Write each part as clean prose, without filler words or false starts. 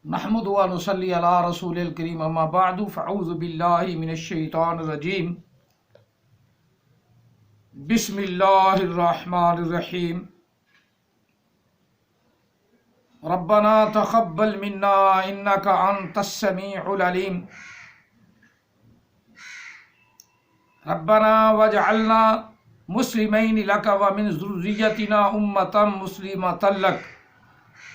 نحمد و نصلی علی رسول الکریم اما بعد فاعوذ باللہ من الشیطان الرجیم بسم اللہ الرحمن الرحیم ربنا تقبل منا انک انت السمیع العلیم ربنا واجعلنا مسلمین لک ومن ذریتنا امة مسلمة لک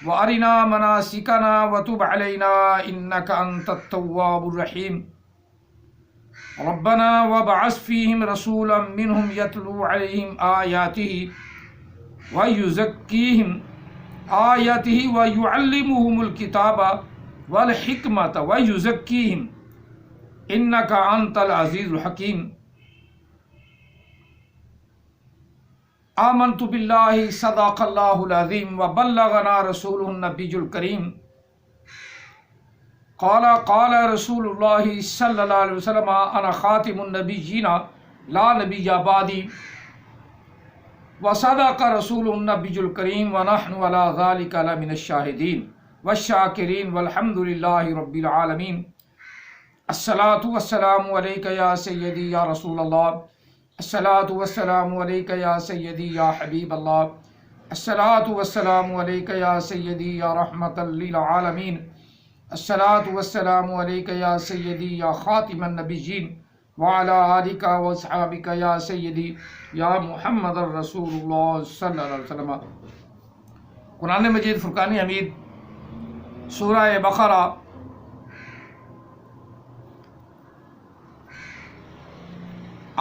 وارنا مناسکنا وتب علینا انک انت التواب الرحیم ربنا وابعث فیہم رسولا منہم یتلو علیہم آیاتہ ویعلمہم الکتاب والحکمۃ ویزکیہم انک انت العزیز الحکیم آمنت باللہ صدق اللہ العظیم وبلغنا رسولہ النبی الکریم قال رسول اللہ صلی اللہ علیہ وسلم انا خاتم النبیین لا نبی بعدی وصدق رسول النبی الکریم ونحن علی ذلک لمن الشاہدین والشاکرین والحمد للہ رب العالمین الصلاۃ والسلام علیک یا سیدی یا رسول اللہ الصلاۃ والسلام علیک یا سیدی یا حبیب اللہ الصلاۃ والسلام علیک یا سیدی یا رحمۃ للعالمین الصلاۃ والسلام علیک یا سیدی یا خاتم النبیین وعلی آلک واصحابک یا سیدی یا محمد الرسول اللہ صلی اللہ علیہ وسلم۔ قرآن مجید فرقان حمید سورہ بقرہ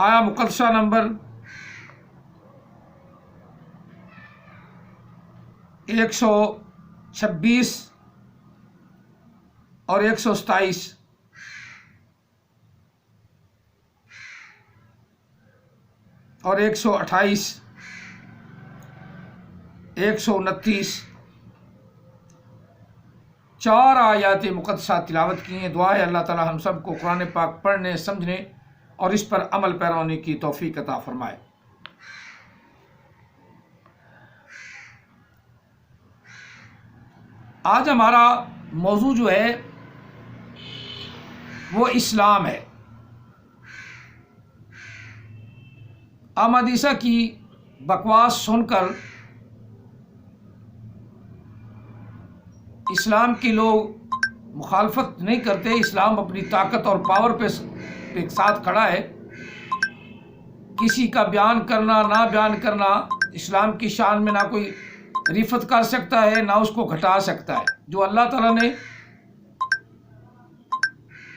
آیا مقدسہ نمبر 126 اور 127 اور 128 129 4 آیات مقدسہ تلاوت کی ہیں۔ دعا ہے اللہ تعالی ہم سب کو قرآن پاک پڑھنے سمجھنے اور اس پر عمل پیرا ہونے کی توفیق عطا فرمائے۔ آج ہمارا موضوع جو ہے وہ اسلام ہے۔ احمدیسہ کی بکواس سن کر اسلام کے لوگ مخالفت نہیں کرتے۔ اسلام اپنی طاقت اور پاور پہ ایک ساتھ کھڑا ہے۔ کسی کا بیان کرنا نہ بیان کرنا اسلام کی شان میں نہ کوئی رفت کر سکتا ہے نہ اس کو گھٹا سکتا ہے۔ جو اللہ تعالیٰ نے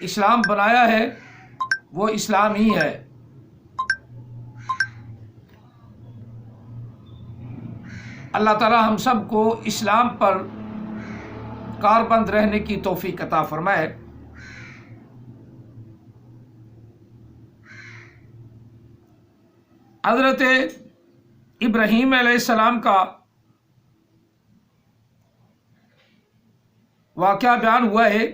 اسلام بنایا ہے وہ اسلام ہی ہے۔ اللہ تعالیٰ ہم سب کو اسلام پر کاربند رہنے کی توفیق عطا فرمائے۔ حضرت ابراہیم علیہ السلام کا واقعہ بیان ہوا ہے،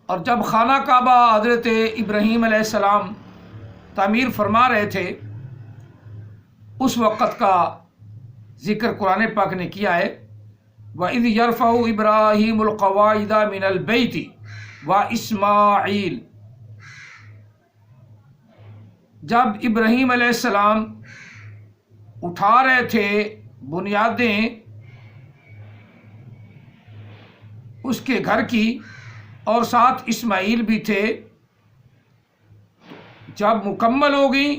اور جب خانہ کعبہ حضرت ابراہیم علیہ السلام تعمیر فرما رہے تھے اس وقت کا ذکر قرآن پاک نے کیا ہے۔ وَإِذْ يَرْفَعُ إِبْرَاهِيمُ الْقَوَاعِدَ مِنَ الْبَيْتِ وَإِسْمَاعِيلُ، جب ابراہیم علیہ السلام اٹھا رہے تھے بنیادیں اس کے گھر کی اور ساتھ اسماعیل بھی تھے، جب مکمل ہو گئی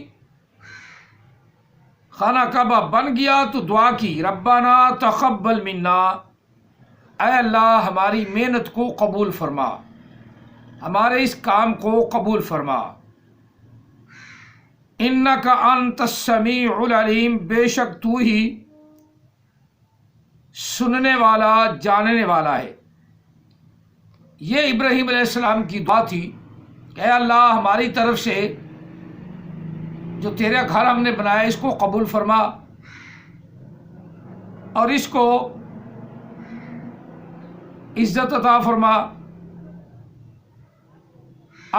خانہ کعبہ بن گیا تو دعا کی ربنا تقبل منا، اے اللہ ہماری محنت کو قبول فرما، ہمارے اس کام کو قبول فرما۔ انک انت السمیع العلیم، بے شک تو ہی سننے والا جاننے والا ہے۔ یہ ابراہیم علیہ السلام کی دعا تھی کہ اے اللہ ہماری طرف سے جو تیرا گھر ہم نے بنایا اس کو قبول فرما اور اس کو عزت عطا فرما۔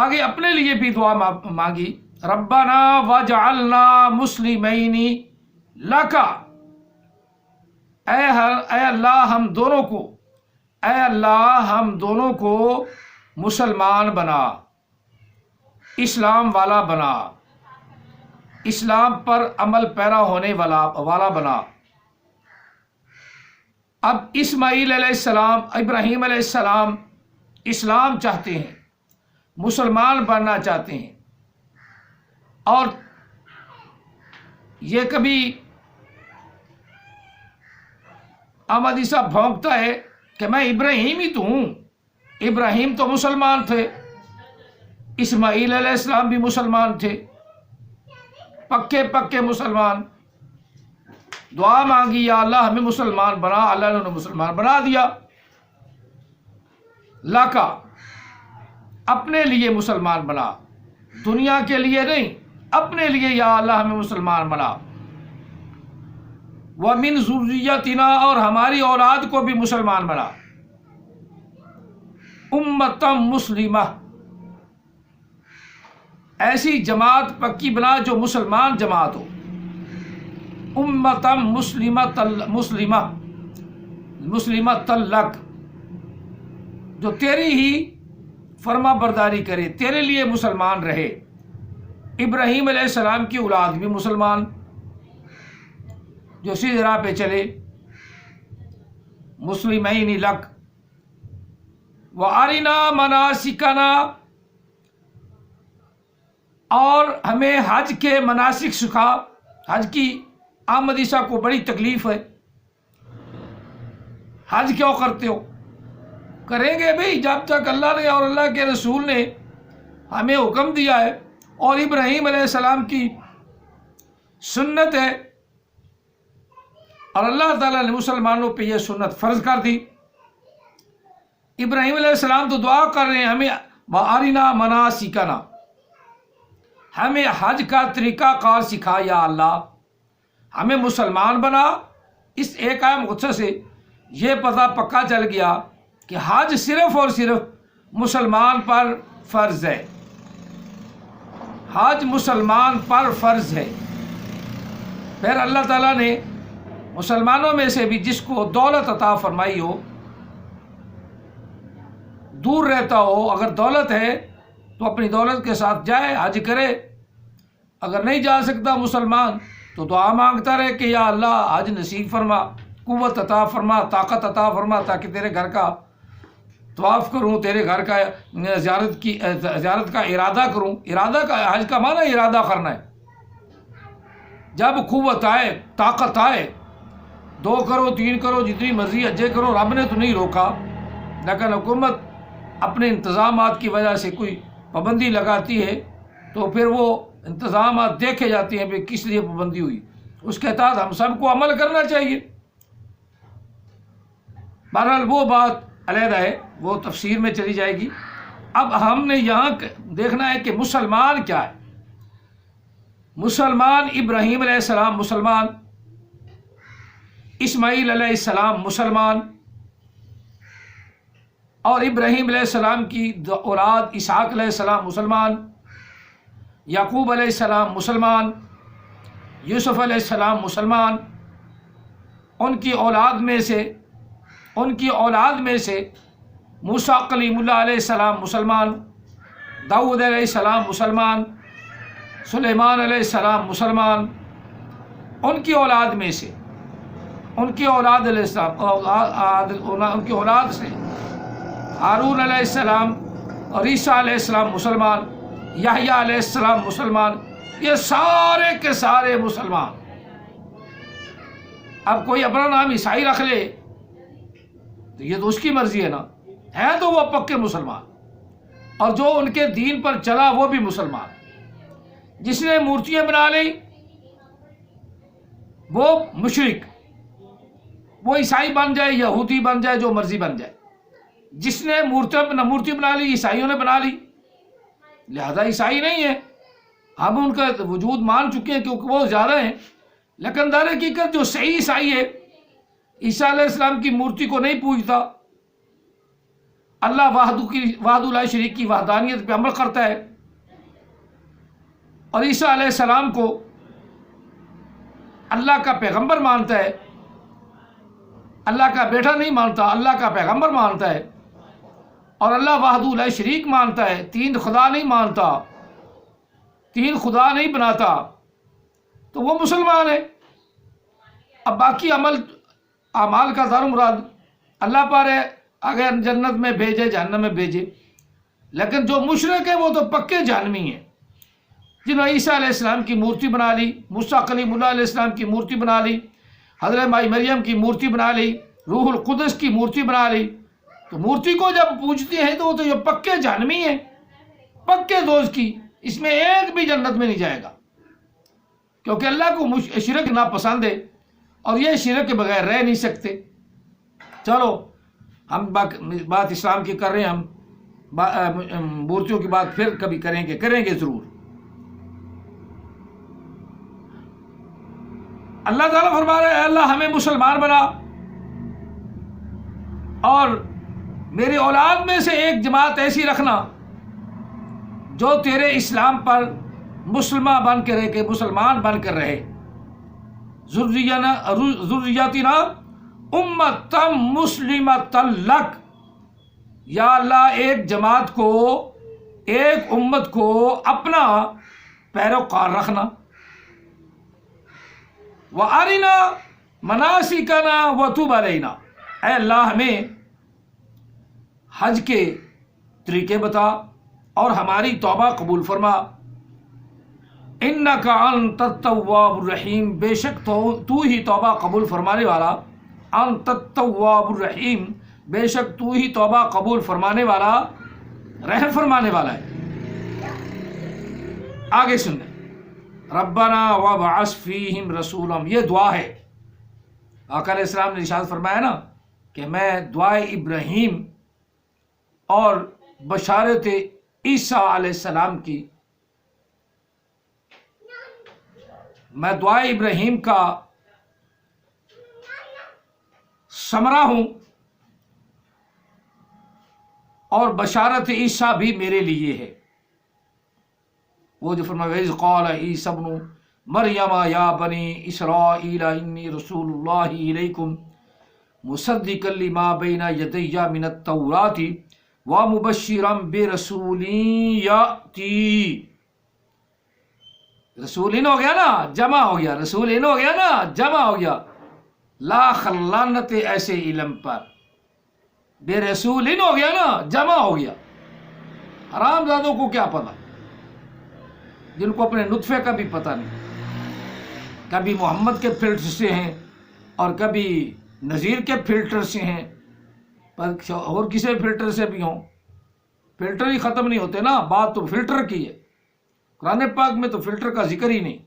آگے اپنے لیے بھی دعا مانگی ربنا واجعلنا مسلمین لک، اے اللہ ہم دونوں کو مسلمان بنا، اسلام والا بنا، اسلام پر عمل پیرا ہونے والا بنا۔ اب اسماعیل علیہ السلام، ابراہیم علیہ السلام اسلام چاہتے ہیں، مسلمان بننا چاہتے ہیں، اور یہ کبھی احمدی صاحب بھونکتا ہے کہ میں ابراہیم ہی تو ہوں۔ ابراہیم تو مسلمان تھے، اسماعیل علیہ السلام بھی مسلمان تھے، پکے مسلمان۔ دعا مانگی یا اللہ ہمیں مسلمان بنا، اللہ نے انہیں مسلمان بنا دیا۔ لاکا اپنے لیے مسلمان بنا، دنیا کے لیے نہیں، اپنے لیے یا اللہ ہمیں مسلمان بنا۔ وَمِن ذُرِّيَّتِنَا، اور ہماری اولاد کو بھی مسلمان بنا۔ امتم مسلمہ، ایسی جماعت پکی بنا جو مسلمان جماعت ہو۔ امتم مسلمۃ لک، جو تیری ہی فرما برداری کرے، تیرے لیے مسلمان رہے۔ ابراہیم علیہ السلام کی اولاد بھی مسلمان، جو سیدھی راہ پہ چلے۔ مسلمین لک وَأَرِنَا مَنَاسِكَنَا، اور ہمیں حج کے مناسک سکھا۔ حج کی احمدی صاحب کو بڑی تکلیف ہے، حج کیوں کرتے ہو؟ کریں گے بھئی جب تک اللہ نے اور اللہ کے رسول نے ہمیں حکم دیا ہے، اور ابراہیم علیہ السلام کی سنت ہے، اور اللہ تعالیٰ نے مسلمانوں پہ یہ سنت فرض کر دی۔ ابراہیم علیہ السلام تو دعا کر رہے ہیں ہمیں وَأَرِنَا مَنَاسِكَنَا، ہمیں حج کا طریقہ کار سکھا یا اللہ، ہمیں مسلمان بنا۔ اس ایک آیت مقدسہ سے یہ پتہ پکا چل گیا کہ حج صرف اور صرف مسلمان پر فرض ہے، حج مسلمان پر فرض ہے۔ پھر اللہ تعالیٰ نے مسلمانوں میں سے بھی جس کو دولت عطا فرمائی ہو، دور رہتا ہو، اگر دولت ہے تو اپنی دولت کے ساتھ جائے، حج کرے۔ اگر نہیں جا سکتا مسلمان تو دعا مانگتا رہے کہ یا اللہ حج نصیب فرما، قوت عطا فرما، طاقت عطا فرما، تاکہ تیرے گھر کا طواف کروں، تیرے گھر کا زیارت کا ارادہ کروں۔ ارادہ کا، حج کا معنی ارادہ کرنا ہے۔ جب قوت آئے، طاقت آئے، 2 کرو 3 کرو، جتنی مرضی حجیں کرو، رب نے تو نہیں روکا، لیکن حکومت اپنے انتظامات کی وجہ سے کوئی پابندی لگاتی ہے تو پھر وہ انتظامات دیکھے جاتے ہیں کہ کس لیے پابندی ہوئی، اس کے تحت ہم سب کو عمل کرنا چاہیے۔ بہرحال وہ بات علیحدہ ہے، وہ تفسیر میں چلی جائے گی۔ اب ہم نے یہاں دیکھنا ہے کہ مسلمان کیا ہے۔ مسلمان ابراہیم علیہ السلام مسلمان، اسماعیل علیہ السلام مسلمان، اور ابراہیم علیہ السلام کی اولاد اسحاق علیہ السلام مسلمان، یعقوب علیہ السلام مسلمان، یوسف علیہ السلام مسلمان، ان کی اولاد میں سے موسیٰ کلیم اللہ علیہ السلام مسلمان، داؤد علیہ السلام مسلمان، سلیمان علیہ السلام مسلمان، ان کی اولاد میں سے، ان کی اولاد علیہ السلام، ان کی اولاد سے ہارون علیہ السلام اور عیسیٰ علیہ السلام مسلمان، یحییٰ علیہ السلام مسلمان، یہ سارے کے سارے مسلمان۔ اب کوئی اپنا نام عیسائی رکھ لے تو یہ تو اس کی مرضی ہے نا، ہے تو وہ پکے مسلمان، اور جو ان کے دین پر چلا وہ بھی مسلمان۔ جس نے مورتیاں بنا لی وہ مشرک، وہ عیسائی بن جائے، یہودی بن جائے، جو مرضی بن جائے۔ جس نے مورتی بنا لی، عیسائیوں نے بنا لی، لہذا عیسائی نہیں ہے۔ ہم ان کا وجود مان چکے ہیں کیونکہ وہ زیادہ ہیں، لیکن در حقیقت جو صحیح عیسائی ہے عیسیٰ علیہ السلام کی مورتی کو نہیں پوجتا، اللہ وحدہ لا شریک کی وحدانیت پہ عمل کرتا ہے، اور عیسیٰ علیہ السلام کو اللہ کا پیغمبر مانتا ہے، اللہ کا بیٹا نہیں مانتا، اللہ کا پیغمبر مانتا ہے اور اللہ وحدہ لا شریک مانتا ہے، تین خدا نہیں مانتا، تین خدا نہیں بناتا، تو وہ مسلمان ہے۔ اب باقی اعمال کا دار مراد اللہ پر ہے، اگر جنت میں بھیجے جہنم میں بھیجے، لیکن جو مشرک ہے وہ تو پکے جہنمی ہیں، جنہوں نے عیسیٰ علیہ السلام کی مورتی بنا لی، موسیٰ کلیم اللہ علیہ السلام کی مورتی بنا لی، حضرت مائی مریم کی مورتی بنا لی، روح القدس کی مورتی بنا لی، تو مورتی کو جب پوجتے ہیں تو وہ تو یہ پکے جہنمی ہیں، پکے دوست کی، اس میں ایک بھی جنت میں نہیں جائے گا، کیونکہ اللہ کو شرک ناپسند ہے اور یہ شرک کے بغیر رہ نہیں سکتے۔ چلو ہم بات اسلام کی کر رہے ہیں، ہم مورتیوں کی بات پھر کبھی کریں گے ضرور۔ اللہ تعالیٰ فرما رہے ہیں اللہ ہمیں مسلمان بنا اور میری اولاد میں سے ایک جماعت ایسی رکھنا جو تیرے اسلام پر مسلمان بن کر رہے، ذریاتنا امتم مسلمۃ لک، یا اللہ ایک جماعت کو، ایک امت کو اپنا پیروکار رکھنا، وَأَرِنَا مَنَاسِكَنَا وَتُبْ عَلَيْنَا، اے اللہ ہمیں حج کے طریقے بتا اور ہماری توبہ قبول فرما، اِنَّكَ أَنْتَ التَّوَّابُ الرَّحِيمُ، بے شک تو ہی توبہ قبول فرمانے والا، أَنْتَ التَّوَّابُ الرَّحِيمُ، بے شک تو ہی توبہ قبول فرمانے والا، رحم فرمانے والا ہے۔ آگے سنیں، ربنا وابعث فیہم رسولا، یہ دعا ہے، آقا علیہ السلام نے ارشاد فرمایا نا کہ میں دعائے ابراہیم اور بشارت عیسیٰ علیہ السلام کی، میں دعائے ابراہیم کا ثمرہ ہوں اور بشارت عیسیٰ بھی میرے لیے ہے۔ وہ جو فرمایا وَإِذْ قَالَ عِيسَى ابْنُ مَرْيَمَ يَا بَنِي إِسْرَائِيلَ إِنِّي رَسُولُ اللَّهِ إِلَيْكُمْ مُصَدِّقًا لِمَا بَيْنَ يَدَيَّ مِنَ التَّوْرَاةِ وَمُبَشِّرًا بِرَسُولٍ يَأْتِي، رسول ان ہو گیا نا، جمع ہو گیا، رسول ان ہو گیا نا، جمع ہو گیا، لا خلانت ایسے علم پر، بے رسول ان ہو گیا نا، جمع ہو گیا۔ حرام زادوں کو کیا پتا، جن کو اپنے نطفے کا بھی پتہ نہیں، کبھی محمد کے فلٹر سے ہیں اور کبھی نذیر کے فلٹر سے ہیں، پر اور کسی فلٹر سے بھی ہوں، فلٹر ہی ختم نہیں ہوتے نا، بات تو فلٹر کی ہے، قرآن پاک میں تو فلٹر کا ذکر ہی نہیں،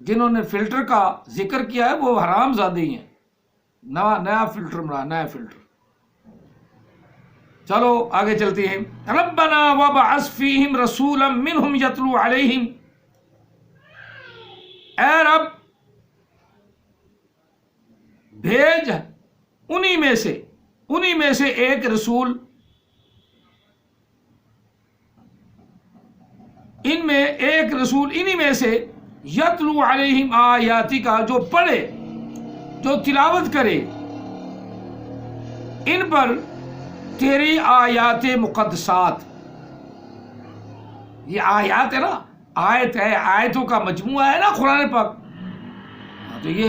جنہوں نے فلٹر کا ذکر کیا ہے وہ حرام زادے ہی ہیں، نیا فلٹر مرا، نیا فلٹر۔ چلو آگے چلتے ہیں، ربنا وابعث فیہم رسولا منہم یتلو علیہم، اے رب بھیج انہی میں سے ایک رسول، انہی میں سے یتلو علیہم آیاتی کا، جو پڑھے، جو تلاوت کرے ان پر تیری آیات مقدسات، یہ آیات ہے نا، آیت ہے، آیتوں کا مجموعہ ہے نا قرآن پاک، تو یہ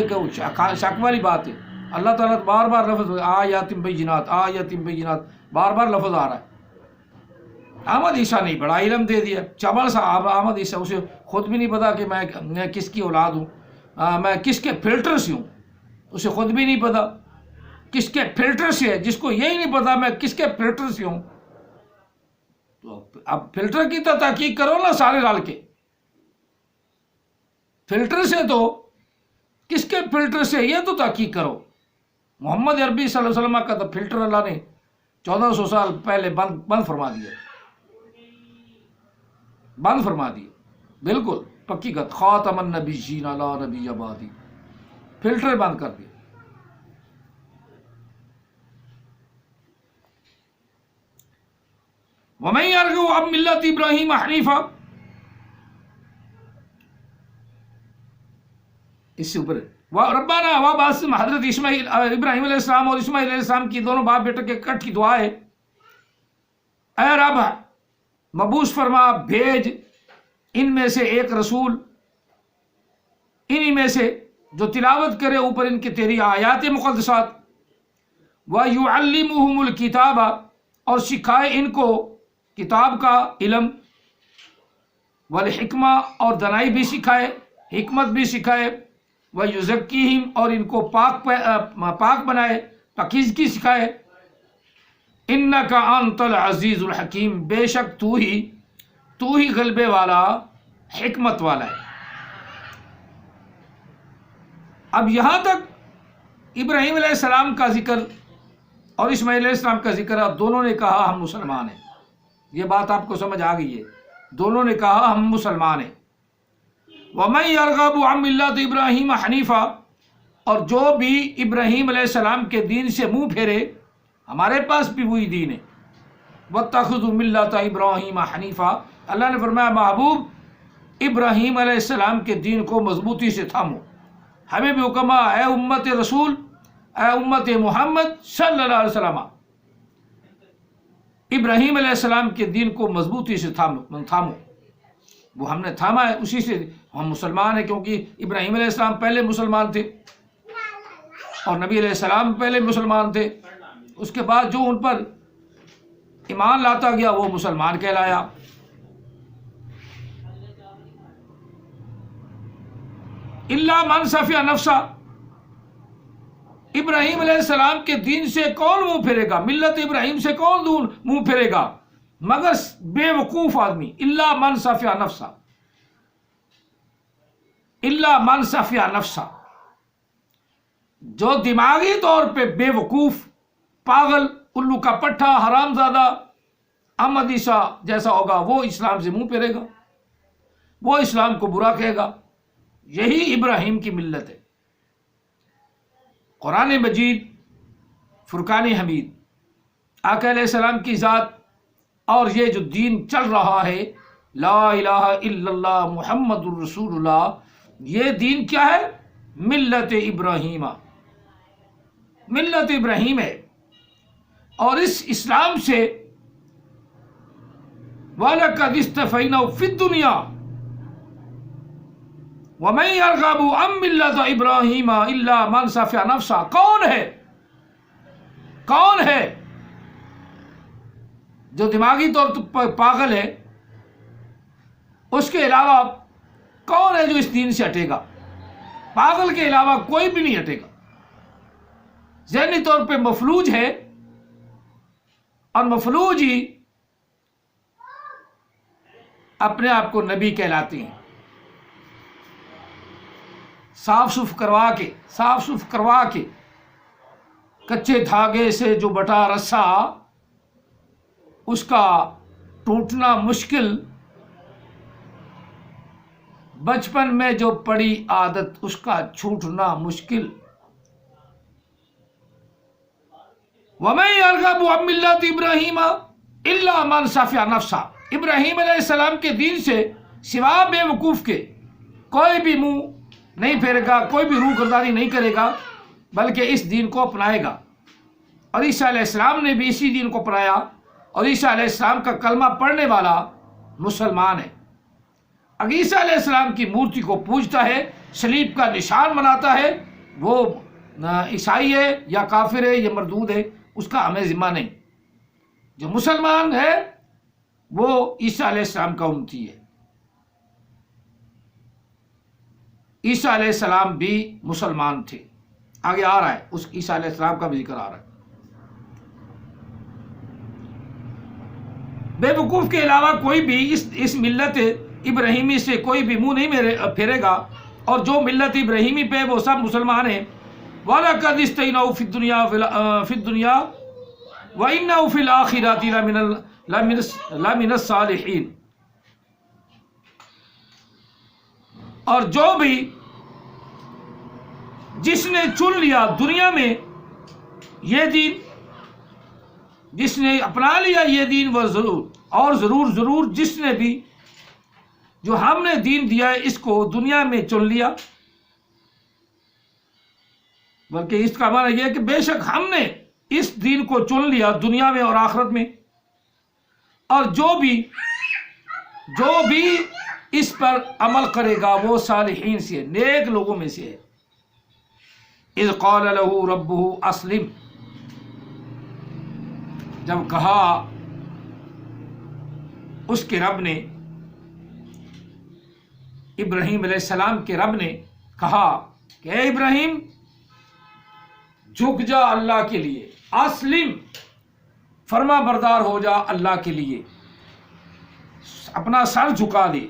شک والی بات ہے، اللہ تعالیٰ بار بار لفظ آیات بینات، آیات بینات، بار بار لفظ آ رہا ہے۔ احمد عیسیٰ نہیں، بڑا علم دے دیا، چمڑ سا احمد عیسیٰ، اسے خود بھی نہیں پتا کہ میں کس کی اولاد ہوں، میں کس کے فلٹر سے ہوں، اسے خود بھی نہیں پتا کس کے فلٹر سے ہے، جس کو یہی نہیں پتا میں کس کے فلٹر سے ہوں، تو اب فلٹر کی تو تحقیق کرو نا، سارے رل کے فلٹر سے، تو کس کے فلٹر سے یہ تو تحقیق کرو۔ محمد عربی صلی اللہ علیہ وسلم کا تو فلٹر اللہ نے 1400 سال پہلے بند فرما دیا، بند فرما دیا، بالکل پکی بات، خاتم النبیین لا نبی بعدی، فلٹر بند کر دیا۔ وَمَن يَرْغَبُ عَن مِّلَّةِ إِبْرَاهِيمَ حَنِيفًا، اس سے اوپر ربنا وابعث حضرت اسماعیل ابراہیم علیہ السلام اور اسماعیل علیہ السلام کی دونوں باپ بیٹے کے کٹ کی دعا ہے، اے رب مبعوث فرما، بھیج ان میں سے ایک رسول، انہی میں سے جو تلاوت کرے اوپر ان کے تیری آیات مقدسات، وَيُعَلِّمُهُمُ الْكِتَابَ اور سکھائے ان کو کتاب کا علم، والحکمہ اور دنائی بھی سکھائے، حکمت بھی سکھائے، وَيُزَكِّيهِمْ اور ان کو پاک بنائے، پاکیزگی سکھائے، اِنَّكَ أَنْتَ الْعَزِيزُ الْحَكِيمُ بے شک تو ہی غلبے والا حکمت والا ہے۔ اب یہاں تک ابراہیم علیہ السلام کا ذکر اور اسماعیل علیہ السلام کا ذکر، دونوں نے کہا ہم مسلمان ہیں، یہ بات آپ کو سمجھ آ گئی ہے، دونوں نے کہا ہم مسلمان ہیں۔ وَمَن يَرْغَبُ عَن مِّلَّةِ إِبْرَاهِيمَ حَنِيفًا اور جو بھی ابراہیم علیہ السلام کے دین سے منہ پھیرے، ہمارے پاس بھی وہی دین ہے، وَاتَّخِذُوا مِلَّةَ إِبْرَاهِيمَ حَنِيفًا اللہ نے فرمایا محبوب ابراہیم علیہ السلام کے دین کو مضبوطی سے تھامو۔ ہمیں بھی حکم ہے، اے امت رسول، اے امت محمد صلی اللہ علیہ وسلم، ابراہیم علیہ السلام کے دین کو مضبوطی سے تھامو۔ وہ ہم نے تھاما ہے، اسی سے ہم مسلمان ہیں، کیونکہ ابراہیم علیہ السلام پہلے مسلمان تھے اور نبی علیہ السلام پہلے مسلمان تھے، اس کے بعد جو ان پر ایمان لاتا گیا وہ مسلمان کہلایا۔ الا من صفی نفسہ ابراہیم علیہ السلام کے دین سے کون منہ پھیرے گا، ملت ابراہیم سے کون منہ پھیرے گا مگر بے وقوف آدمی۔ الا من صفی نفسہ، الا من صفی نفسہ جو دماغی طور پہ بے وقوف، پاگل، الو کا پٹھا، حرام زادہ، احمدی سا جیسا ہوگا وہ اسلام سے منہ پھیرے گا، وہ اسلام کو برا کہے گا۔ یہی ابراہیم کی ملت ہے۔ قرآن مجید، فرقان حمید، آقا علیہ السلام کی ذات اور یہ جو دین چل رہا ہے، لا الہ الا اللہ محمد الرسول اللہ، یہ دین کیا ہے؟ ملت ابراہیم، ملت ابراہیم ہے۔ اور اس اسلام سے وَلَقَدِ اصْطَفَيْنَاهُ فِي الدُّنْيَا وَمَن يَرْغَبُ عَن مِّلَّةِ إِبْرَاهِيمَ إِلَّا مَن صَفِيَ نَفْسَهُ کون ہے جو دماغی طور پر پاگل ہے، اس کے علاوہ کون ہے جو اس دین سے ہٹے گا؟ پاگل کے علاوہ کوئی بھی نہیں ہٹے گا، ذہنی طور پہ مفلوج ہے، اور مفلوج ہی اپنے آپ کو نبی کہلاتے ہیں۔ صاف صف کروا کے کچے دھاگے سے جو بٹا رسا، اس کا ٹوٹنا مشکل، بچپن میں جو پڑی عادت اس کا چھوٹنا مشکل۔ وَمَن يَرْغَبُ عَن مِّلَّةِ إِبْرَاهِيمَ إِلَّا مَن صَفِيَ نَفْسَهُ ابراہیم علیہ السلام کے دین سے سوا بے وقوف کے کوئی بھی منہ نہیں پھیرے گا، کوئی بھی روح گردانی نہیں کرے گا، بلکہ اس دین کو اپنائے گا۔ اور عیسیٰ علیہ السلام نے بھی اسی دین کو اپنایا، اور عیسیٰ علیہ السلام کا کلمہ پڑھنے والا مسلمان ہے۔ اگر عیسیٰ علیہ السلام کی مورتی کو پوجتا ہے، صلیب کا نشان بناتا ہے، وہ عیسائی ہے یا کافر ہے یا مردود ہے، اس کا ہمیں ذمہ نہیں۔ جو مسلمان ہے وہ عیسیٰ علیہ السلام کا امتی ہے۔ عیسیٰ علیہ السلام بھی مسلمان تھے، آگے آ رہا ہے، اس عیسیٰ علیہ السلام کا بھی ذکر آ رہا ہے۔ بے وقوف کے علاوہ کوئی بھی اس ملت ابراہیمی سے کوئی بھی منہ نہیں پھیرے گا، اور جو ملت ابراہیمی پہ وہ سب مسلمان ہیں۔ وَلَقَدِ اصْطَفَيْنَاهُ فِي الدُّنْيَا وَإِنَّهُ فِي الْآخِرَةِ لَمِنَ الصَّالِحِينَ اور جو بھی جس نے چن لیا دنیا میں یہ دین، جس نے اپنا لیا یہ دین، وہ ضرور جس نے بھی جو ہم نے دین دیا ہے اس کو دنیا میں چن لیا، بلکہ اس کا معنی یہ ہے کہ بے شک ہم نے اس دین کو چن لیا دنیا میں اور آخرت میں، اور جو بھی اس پر عمل کرے گا وہ صالحین سے ہے، نیک لوگوں میں سے ہے۔ اذ قال له ربه اسلم، جب کہا اس کے رب نے، ابراہیم علیہ السلام کے رب نے کہا کہ اے ابراہیم جھک جا اللہ کے لیے، اسلم فرما بردار ہو جا اللہ کے لیے، اپنا سر جھکا دے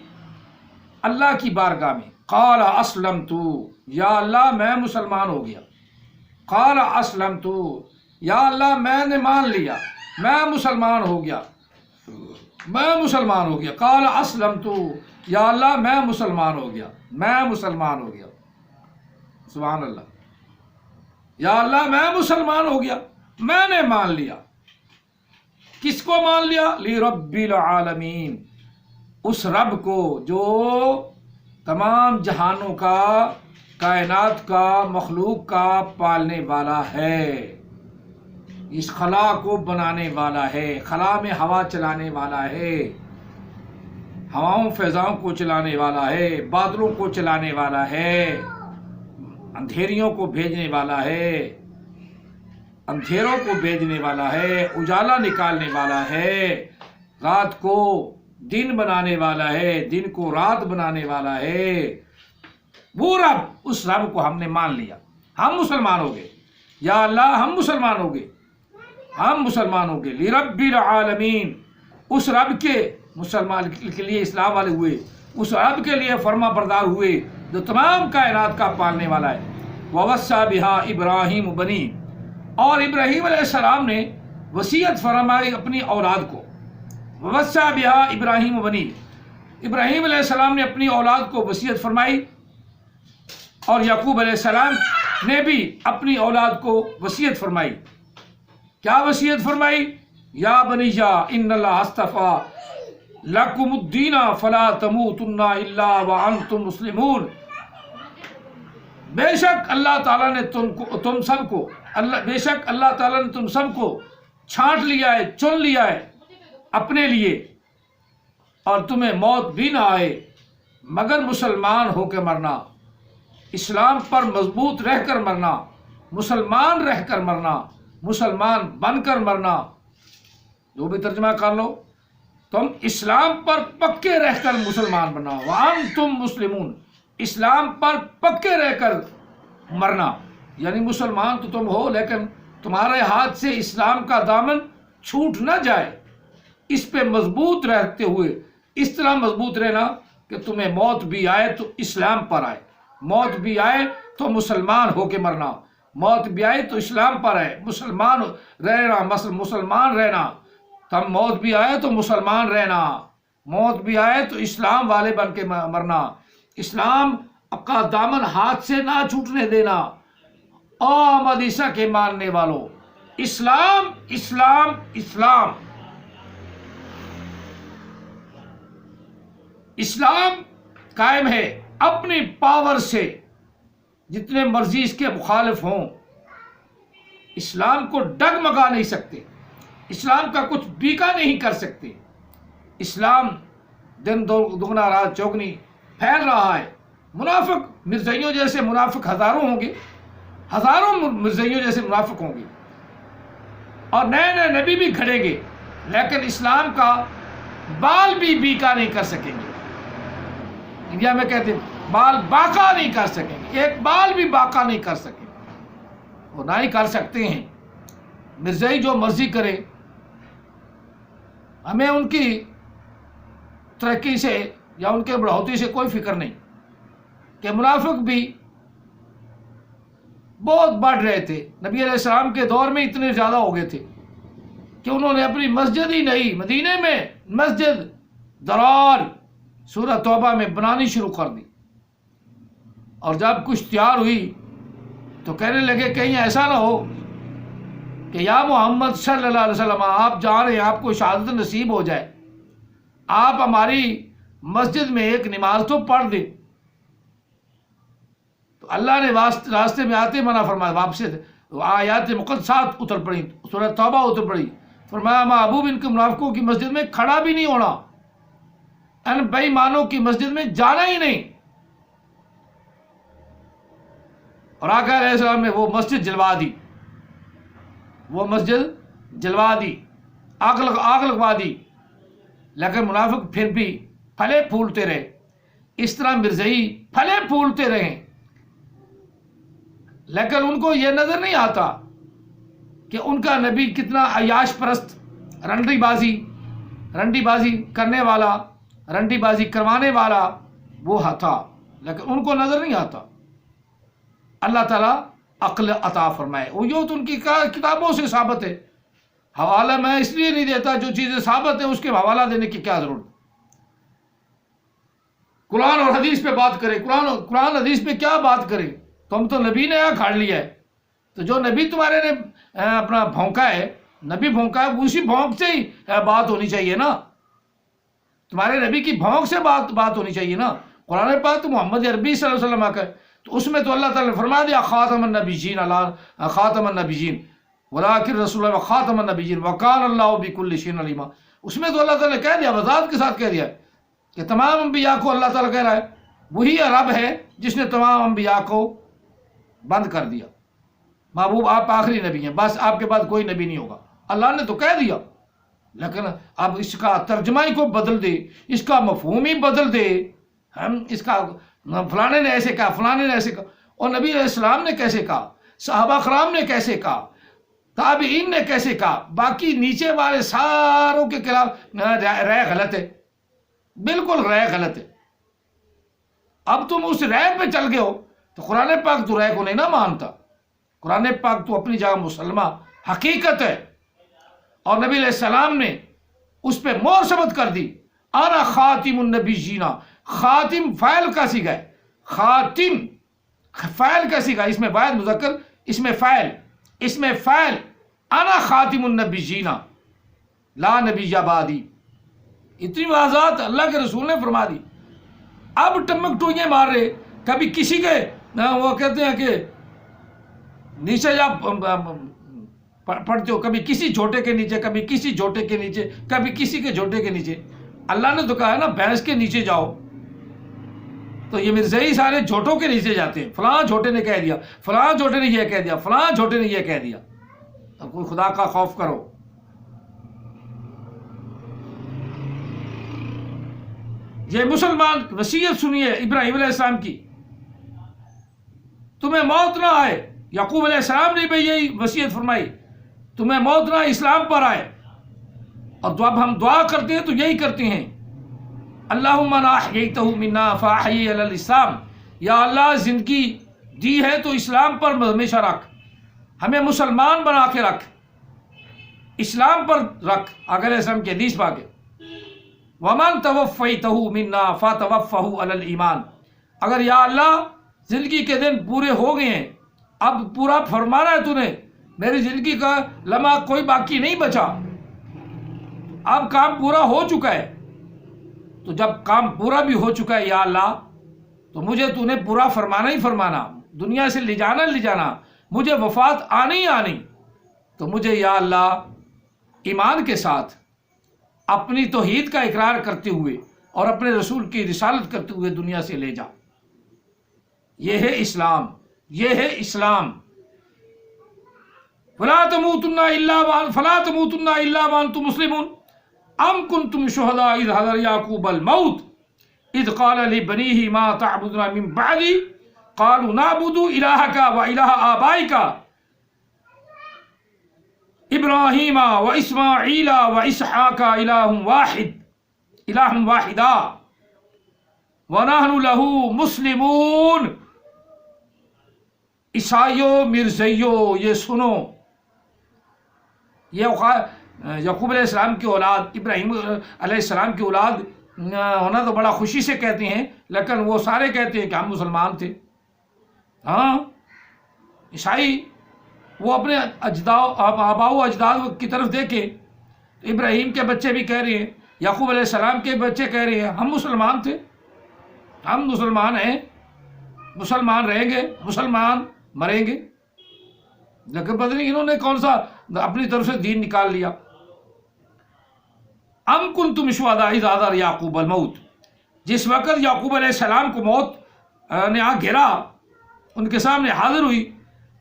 اللہ کی بارگاہ میں۔ قال اسلمت، یا اللہ میں مسلمان ہو گیا۔ قال اسلمت، یا اللہ میں نے مان لیا، میں مسلمان ہو گیا، میں مسلمان ہو گیا۔ قال اسلمت، یا اللہ میں مسلمان ہو گیا، میں مسلمان ہو گیا۔ سبحان اللہ، یا اللہ میں مسلمان ہو گیا، میں نے مان لیا۔ کس کو مان لیا؟ لرب العالمین، اس رب کو جو تمام جہانوں کا، کائنات کا، مخلوق کا پالنے والا ہے، اس خلا کو بنانے والا ہے، خلا میں ہوا چلانے والا ہے، ہواؤں فضاؤں کو چلانے والا ہے، بادلوں کو چلانے والا ہے، اندھیریوں کو بھیجنے والا ہے، اندھیروں کو بھیجنے والا ہے، اجالا نکالنے والا ہے، رات کو دن بنانے والا ہے، دن کو رات بنانے والا ہے، وہ رب، اس رب کو ہم نے مان لیا، ہم مسلمان ہو گئے۔ یا اللہ ہم مسلمان ہو گئے، ہم مسلمان ہو گئے۔ لرب العالمین، اس رب کے، مسلمان کے لیے اسلام والے ہوئے، اس رب کے لیے فرما بردار ہوئے جو تمام کائنات کا پالنے والا ہے۔ ووصى بها ابراہیم بنی، اور ابراہیم علیہ السلام نے وصیت فرمائی اپنی اولاد کو۔ ووصى بها ابراہیم بنی، ابراہیم علیہ السلام نے اپنی اولاد کو وصیت فرمائی، اور یعقوب علیہ السلام نے بھی اپنی اولاد کو وصیت فرمائی۔ کیا وصیت فرمائی؟ یا بنیّ ان اللہ اصطفیٰ لکم الدین فلا تموتن الا وانتم مسلمون، بے شک اللہ تعالیٰ نے تم سب کو، بے شک اللہ تعالیٰ نے تم سب کو چھانٹ لیا ہے، چن لیا ہے اپنے لیے، اور تمہیں موت بھی نہ آئے مگر مسلمان ہو کے مرنا، اسلام پر مضبوط رہ کر مرنا، مسلمان رہ کر مرنا، مسلمان بن کر مرنا، جو بھی ترجمہ کر لو، تم اسلام پر پکے رہ کر مسلمان بننا، وانتم مسلمون، اسلام پر پکے رہ کر مرنا، یعنی مسلمان تو تم ہو لیکن تمہارے ہاتھ سے اسلام کا دامن چھوٹ نہ جائے، اس پہ مضبوط رہتے ہوئے، اس طرح مضبوط رہنا کہ تمہیں موت بھی آئے تو اسلام پر آئے، موت بھی آئے تو مسلمان ہو کے مرنا، موت بھی آئے تو اسلام پر آئے، مسلمان رہنا، مسلمان رہنا، تم موت بھی آئے تو مسلمان رہنا، موت بھی آئے تو اسلام والے بن کے مرنا، اسلام کا دامن ہاتھ سے نہ چھوٹنے دینا۔ او احمد عیسیٰ کے ماننے والوں، اسلام اسلام اسلام، اسلام قائم ہے اپنی پاور سے، جتنے مرضی اس کے مخالف ہوں اسلام کو ڈگمگا نہیں سکتے، اسلام کا کچھ بیکا نہیں کر سکتے۔ اسلام دن دگنا رات چوگنی پھیل رہا ہے، منافق مرزائیوں جیسے منافق ہزاروں ہوں گے، ہزاروں مرزائیوں جیسے منافق ہوں گے، اور نئے نئے نبی بھی کھڑیں گے، لیکن اسلام کا بال بھی بیکا نہیں کر سکیں گے۔ انڈیا میں کہتے ہیں بال باقا نہیں کر سکیں گے، ایک بال بھی باقا نہیں کر سکیں گے، وہ نہ ہی کر سکتے ہیں۔ مرزائی جو مرضی کرے، ہمیں ان کی ترقی سے یا ان کے بڑھوتی سے کوئی فکر نہیں، کہ منافق بھی بہت بڑھ رہے تھے، نبی علیہ السلام کے دور میں اتنے زیادہ ہو گئے تھے کہ انہوں نے اپنی مسجد ہی نہیں، مدینے میں مسجد درار سورہ توبہ میں بنانی شروع کر دی، اور جب کچھ تیار ہوئی تو کہنے لگے کہیں ایسا نہ ہو کہ یا محمد صلی اللہ علیہ وسلم آپ جا رہے ہیں، آپ کو شہادت نصیب ہو جائے، آپ ہماری مسجد میں ایک نماز تو پڑھ دیں۔ تو اللہ نے راستے میں آتے منع فرمایا، واپس آیات مقدسات اتر پڑی، سورہ توبہ اتر پڑی، فرمایا محبوب ان کے منافقوں کی مسجد میں کھڑا بھی نہیں ہونا، ان بے ایمانوں کی مسجد میں جانا ہی نہیں۔ اور آقا علیہ السلام نے وہ مسجد جلوا دی، وہ مسجد جلوا دی، آگ لگوا دی، لیکن منافق پھر بھی پھلے پھولتے رہے، اس طرح مرزئی پھلے پھولتے رہے، لیکن ان کو یہ نظر نہیں آتا کہ ان کا نبی کتنا عیاش پرست، رنڈی بازی کرنے والا، رنڈی بازی کروانے والا وہ تھا، لیکن ان کو نظر نہیں آتا۔ اللہ تعالیٰ عقل عطا فرمائے، وہ یہ تو ان کی کتابوں سے ثابت ہے، حوالہ میں اس لیے نہیں دیتا، جو چیزیں ثابت ہیں اس کے حوالہ دینے کی کیا ضرورت۔ قرآن اور حدیث پہ بات کرے، قرآن حدیث پہ کیا بات کرے، تم تو نبی نے یہاں کھاڑ لیا ہے، تو جو نبی تمہارے نے اپنا بھونکا ہے، نبی بھونکا ہے، اسی بھونک سے ہی بات ہونی چاہیے نا، تمہارے نبی کی بھونک سے بات ہونی چاہیے نا۔ قرآن پاک تو محمد عربی صلی اللہ علیہ وسلم کا ہے، تو اس میں تو اللہ تعالیٰ نے فرما دیا خاتم النبیین، خاتم النبیین ولیکن رسول اللہ خاتم النبیین وکان اللہ بکل شیء علیما، اس میں تو اللہ تعالیٰ نے کہہ دیا، وضاحت کے ساتھ کہہ دیا کہ تمام انبیاء کو اللہ تعالیٰ کہہ رہا ہے وہی رب ہے جس نے تمام انبیاء کو بند کر دیا، محبوب آپ آخری نبی ہیں، بس آپ کے بعد کوئی نبی نہیں ہوگا، اللہ نے تو کہہ دیا، لیکن اب اس کا ترجمہ ہی کو بدل دے، اس کا مفہوم ہی بدل دے، ہم اس کا فلانے نے ایسے کہا، فلانے نے ایسے کہا، اور نبی علیہ السلام نے کیسے کہا، صحابہ کرام نے کیسے کہا، تابعین نے کیسے کہا، باقی نیچے والے ساروں کے خلاف رائے غلط ہے، بالکل رائے غلط ہے۔ اب تم اس رائے پہ چل گئے ہو تو قرآن پاک تو رائے کو نہیں نہ مانتا، قرآن پاک تو اپنی جگہ مسلمہ حقیقت ہے، اور نبی علیہ السلام نے اس پہ مہر ثبت کر دی، انا خاتم النبیین، خاتم فاعل کا صیغہ ہے، خاتم فاعل کا صیغہ، اس میں واحد مذکر، اس میں فاعل، انا خاتم النبیین لا نبی بعدی، اتنی واضحات اللہ کے رسول نے فرما دی۔ اب ٹمک ٹوئیاں مار رہے، کبھی کسی کے وہ کہتے ہیں کہ نیچے جا پڑھتے ہو، کبھی کسی جھوٹے کے نیچے، کبھی کسی جھوٹے کے نیچے، کبھی کسی کے جھوٹے کے نیچے۔ اللہ نے تو کہا ہے نا بھینس کے نیچے جاؤ، تو یہ مرزائی سارے جھوٹوں کے نیچے جاتے ہیں، فلاں جھوٹے نے کہہ دیا، فلاں جھوٹے نے یہ کہہ دیا، فلاں جھوٹے نے یہ کہہ دیا۔ اب کوئی خدا کا خوف کرو۔ یہ مسلمان وصیت سنیے ابراہیم علیہ السلام کی، تمہیں موت نہ آئے، یعقوب علیہ السلام نے بھی یہی وصیت فرمائی، تمہیں موت نہ اسلام پر آئے، اور جب ہم دعا کرتے ہیں تو یہی کرتے ہیں، اللہم من احییتہ منا فاحیی علی الاسلام، یا اللہ زندگی دی ہے تو اسلام پر ہمیشہ رکھ، ہمیں مسلمان بنا کے رکھ، اسلام پر رکھ، آقا علیہ السلام کی حدیث پاک ہے، ومن توفیتہ منا فتوفہ علی الایمان، اگر یا اللہ زندگی کے دن پورے ہو گئے ہیں، اب پورا فرمانا ہے تو نے، میری زندگی کا لمحہ کوئی باقی نہیں بچا، اب کام پورا ہو چکا ہے، تو جب کام پورا بھی ہو چکا ہے یا اللہ، تو مجھے تو نے پورا فرمانا ہی فرمانا، دنیا سے لے جانا، مجھے وفات آنی، تو مجھے یا اللہ ایمان کے ساتھ اپنی توحید کا اقرار کرتے ہوئے اور اپنے رسول کی رسالت کرتے ہوئے دنیا سے لے جا۔ یہ ہے اسلام، یہ ہے اسلام۔ فلا تموتن الا وانتم مسلمون ام کنتم شہداء اذ حضر یعقوب الموت اذ قال لبنیہ ما تعبدون من بعدی قالوا نعبد الہک و الہ آبائک ابراہیم و اسماعیل و اسحاق الہ واحدا ونحن لہ مسلمون۔ عیسائیوں، مرزائیوں، یہ سنو، یہ یعقوب علیہ السلام کی اولاد، ابراہیم علیہ السلام کی اولاد ہونا تو بڑا خوشی سے کہتے ہیں، لیکن وہ سارے کہتے ہیں کہ ہم مسلمان تھے۔ ہاں، عیسائی وہ اپنے آباء و اجداد کی طرف دیکھیں، ابراہیم کے بچے بھی کہہ رہے ہیں، یعقوب علیہ السلام کے بچے کہہ رہے ہیں ہم مسلمان تھے، ہم مسلمان ہیں، مسلمان رہیں گے، مسلمان مریں گے، لیکن پتہ نہیں انہوں نے کون سا اپنی طرف سے دین نکال لیا۔ ام کنتم شہداء اذ حضر یعقوب الموت، جس وقت یعقوب علیہ السلام کو موت نے آ گھیرا، ان کے سامنے حاضر ہوئی،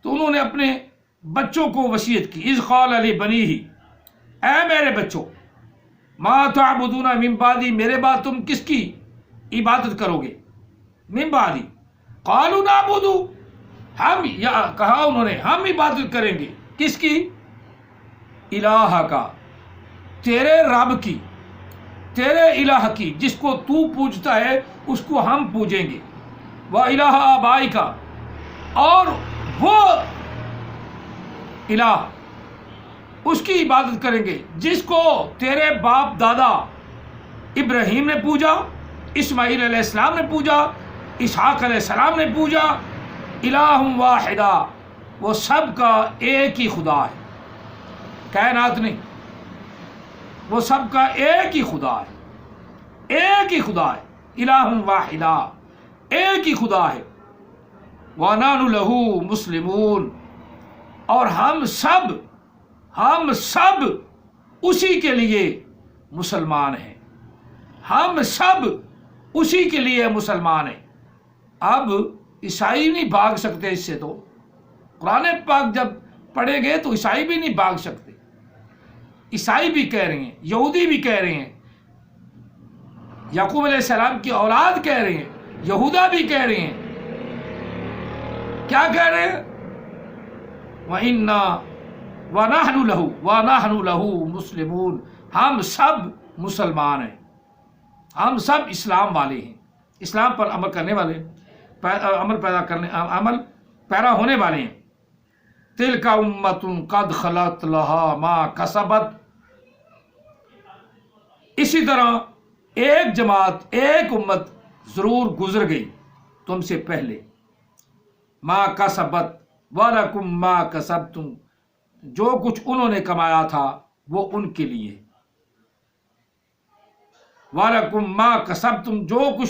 تو انہوں نے اپنے بچوں کو وصیت کی، اذ قال لبنیہ، اے میرے بچوں، ما تعبدون من بعدی، میرے بعد تم کس کی عبادت کرو گے؟ من بعدی قالوا نعبد، ہم، یا کہا انہوں نے ہم عبادت کریں گے، کس کی؟ الہ کا، تیرے رب کی، تیرے الہ کی، جس کو تو پوجتا ہے اس کو ہم پوجیں گے، وَإِلَٰهَ آبَائِكَ، اور وہ الہ اس کی عبادت کریں گے جس کو تیرے باپ دادا ابراہیم نے پوجا، اسماعیل علیہ السلام نے پوجا، اسحاق علیہ السلام نے پوجا، الہ واحدہ، وہ سب کا ایک ہی خدا ہے، کائنات نہیں، وہ سب کا ایک ہی خدا ہے، ایک ہی خدا ہے، الہ واحدہ، ایک ہی خدا ہے، وَنَحْنُ لَهُ مُسْلِمُونَ، اور ہم سب اسی کے لیے مسلمان ہیں، ہم سب اسی کے لیے مسلمان ہیں۔ اب عیسائی نہیں بھاگ سکتے اس سے، تو قرآن پاک جب پڑھیں گے تو عیسائی بھی نہیں بھاگ سکتے، عیسائی بھی کہہ رہے ہیں، یہودی بھی کہہ رہے ہیں، یعقوب علیہ السلام کی اولاد کہہ رہے ہیں، یہودا بھی کہہ رہے ہیں، کیا کہہ رہے ہیں؟ وَنَحْنُ لَهُ مُسْلِمُونَ، ہم سب مسلمان ہیں، ہم سب اسلام والے ہیں، اسلام پر عمل کرنے والے ہیں، عمل پیرا ہونے والے ہیں۔ تِلْكَ أُمَّةٌ قَدْ خَلَتْ لَهَا مَا كَسَبَتْ، اسی طرح ایک جماعت، ایک امت ضرور گزر گئی تم سے پہلے، ما کسبت وَلَكُمْ مَا كَسَبْتُمْ، جو کچھ انہوں نے کمایا تھا وہ ان کے لیے، وَلَكُمْ مَا كَسَبْتُمْ، جو کچھ